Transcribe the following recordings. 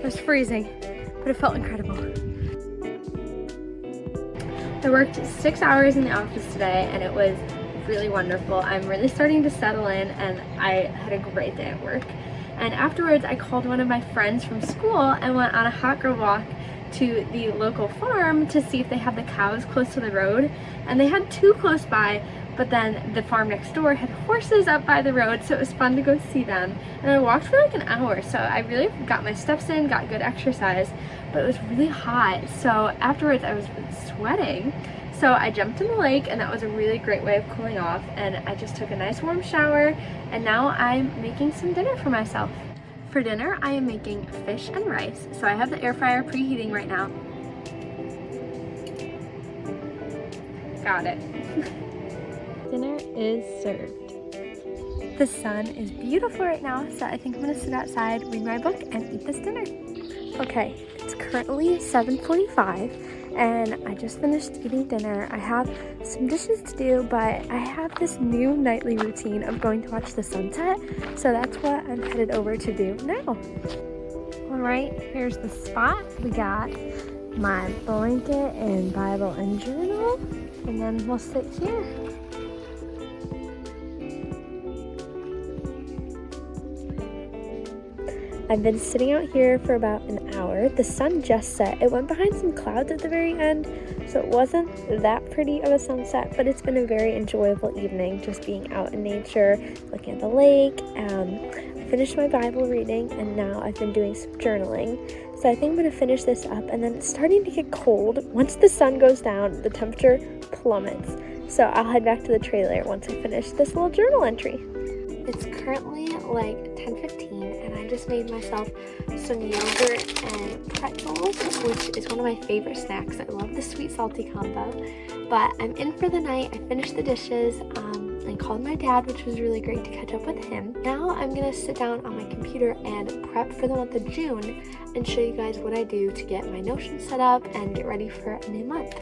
was freezing, but it felt incredible. I worked 6 hours in the office today and it was really wonderful. I'm really starting to settle in and I had a great day at work. And afterwards I called one of my friends from school and went on a hot girl walk to the local farm to see if they had the cows close to the road. And they had 2 close by, but then the farm next door had horses up by the road, so it was fun to go see them. And I walked for like an hour, so I really got my steps in, got good exercise, but it was really hot. So afterwards I was sweating. So I jumped in the lake and that was a really great way of cooling off, and I just took a nice warm shower and now I'm making some dinner for myself. For dinner I am making fish and rice. So I have the air fryer preheating right now. Got it. Dinner is served. The sun is beautiful right now, so I think I'm gonna sit outside, read my book, and eat this dinner. Okay, it's currently 7:45 and I just finished eating dinner. I have some dishes to do, but I have this new nightly routine of going to watch the sunset, so that's what I'm headed over to do now. Alright, here's the spot. We got my blanket and Bible and journal, and then we'll sit here. I've been sitting out here for about an hour. The sun just set. It went behind some clouds at the very end, so it wasn't that pretty of a sunset, but it's been a very enjoyable evening just being out in nature, looking at the lake. I finished my Bible reading and now I've been doing some journaling. So I think I'm going to finish this up, and then it's starting to get cold. Once the sun goes down, the temperature plummets. So I'll head back to the trailer once I finish this little journal entry. It's currently like 10:15 and I just made myself some yogurt and pretzels, which is one of my favorite snacks. I love the sweet salty combo. But I'm in for the night. I finished the dishes and called my dad, which was really great to catch up with him. Now I'm gonna sit down on my computer and prep for the month of June and show you guys what I do to get my Notion set up and get ready for a new month.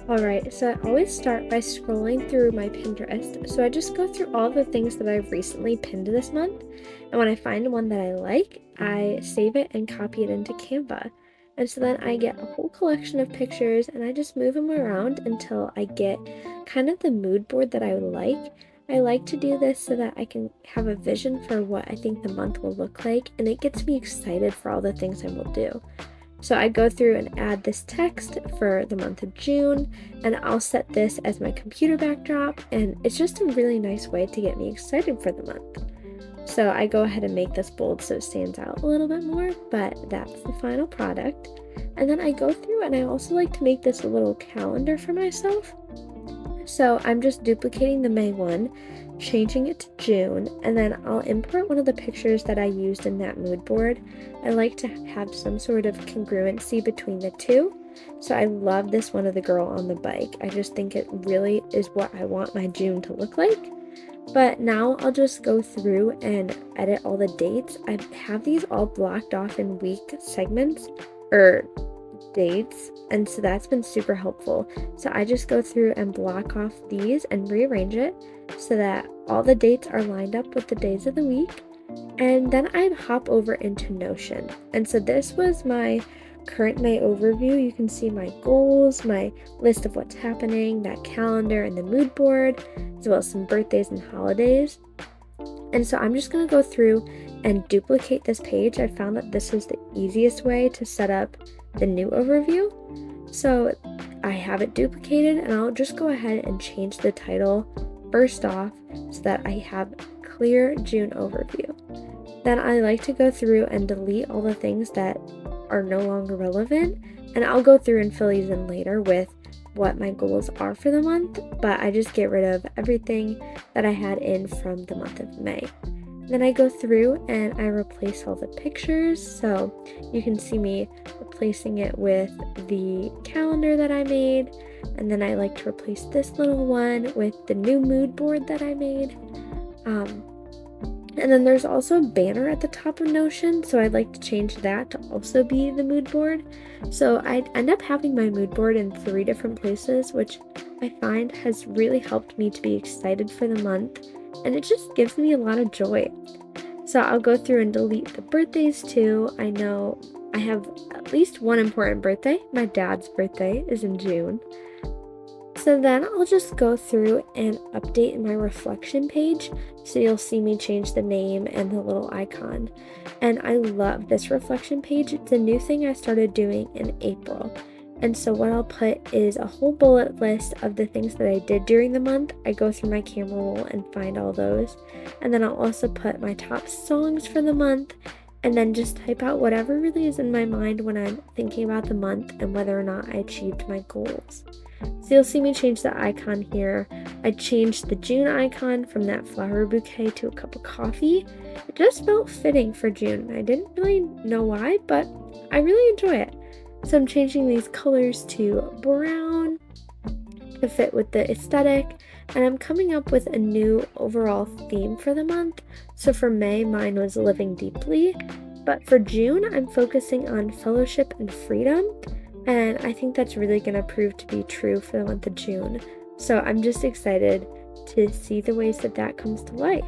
Alright, so I always start by scrolling through my Pinterest. So I just go through all the things that I've recently pinned this month, and when I find one that I like, I save it and copy it into Canva. And so then I get a whole collection of pictures and I just move them around until I get kind of the mood board that I would like. I like to do this so that I can have a vision for what I think the month will look like, and it gets me excited for all the things I will do. So I go through and add this text for the month of June, and I'll set this as my computer backdrop, and it's just a really nice way to get me excited for the month. So I go ahead and make this bold so it stands out a little bit more, but that's the final product. And then I go through and I also like to make this a little calendar for myself. So I'm just duplicating the May one, changing it to June, and then I'll import one of the pictures that I used in that mood board. I like to have some sort of congruency between the two. So I love this one of the girl on the bike. I just think it really is what I want my June to look like. But now I'll just go through and edit all the dates. I have these all blocked off in week segments or dates, and so that's been super helpful. So I just go through and block off these and rearrange it so that all the dates are lined up with the days of the week. And then I hop over into Notion. And so this was my current May overview. You can see my goals, my list of what's happening, that calendar and the mood board, as well as some birthdays and holidays. And so I'm just going to go through and duplicate this page. I found that this is the easiest way to set up the new overview. So I have it duplicated, and I'll just go ahead and change the title first off so that I have clear June overview. Then I like to go through and delete all the things that are no longer relevant, and I'll go through and fill these in later with what my goals are for the month, but I just get rid of everything that I had in from the month of May. Then I go through and I replace all the pictures, so you can see me replacing it with the calendar that I made, and then I like to replace this little one with the new mood board that I made. And then there's also a banner at the top of Notion, so I'd like to change that to also be the mood board. So I end up having my mood board in 3 different places, which I find has really helped me to be excited for the month, and it just gives me a lot of joy. So I'll go through and delete the birthdays too. I know I have at least one important birthday. My dad's birthday is in June. So then I'll just go through and update my reflection page. So you'll see me change the name and the little icon. And I love this reflection page. It's a new thing I started doing in April. And so what I'll put is a whole bullet list of the things that I did during the month. I go through my camera roll and find all those. And then I'll also put my top songs for the month, and then just type out whatever really is in my mind when I'm thinking about the month and whether or not I achieved my goals. So you'll see me change the icon here. I changed the June icon from that flower bouquet to a cup of coffee. It just felt fitting for June. I didn't really know why, but I really enjoy it. So I'm changing these colors to brown to fit with the aesthetic, and I'm coming up with a new overall theme for the month. So for May, mine was living deeply, but for June, I'm focusing on fellowship and freedom, and I think that's really going to prove to be true for the month of June. So I'm just excited to see the ways that that comes to life.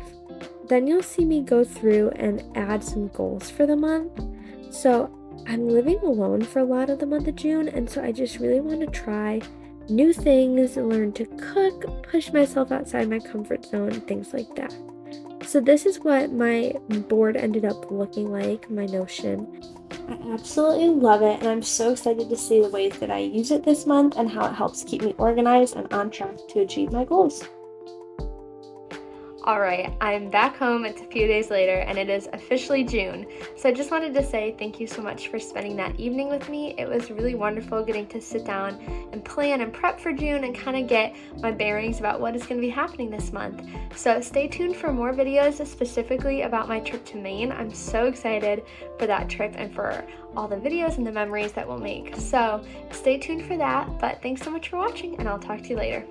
Then you'll see me go through and add some goals for the month. So I'm living alone for a lot of the month of June, and so I just really want to try new things, learn to cook, push myself outside my comfort zone, things like that. So this is what my board ended up looking like, my Notion. I absolutely love it, and I'm so excited to see the ways that I use it this month and how it helps keep me organized and on track to achieve my goals. Alright, I'm back home. It's a few days later and it is officially June. So I just wanted to say thank you so much for spending that evening with me. It was really wonderful getting to sit down and plan and prep for June and kind of get my bearings about what is going to be happening this month. So stay tuned for more videos specifically about my trip to Maine. I'm so excited for that trip and for all the videos and the memories that we'll make. So stay tuned for that, but thanks so much for watching and I'll talk to you later.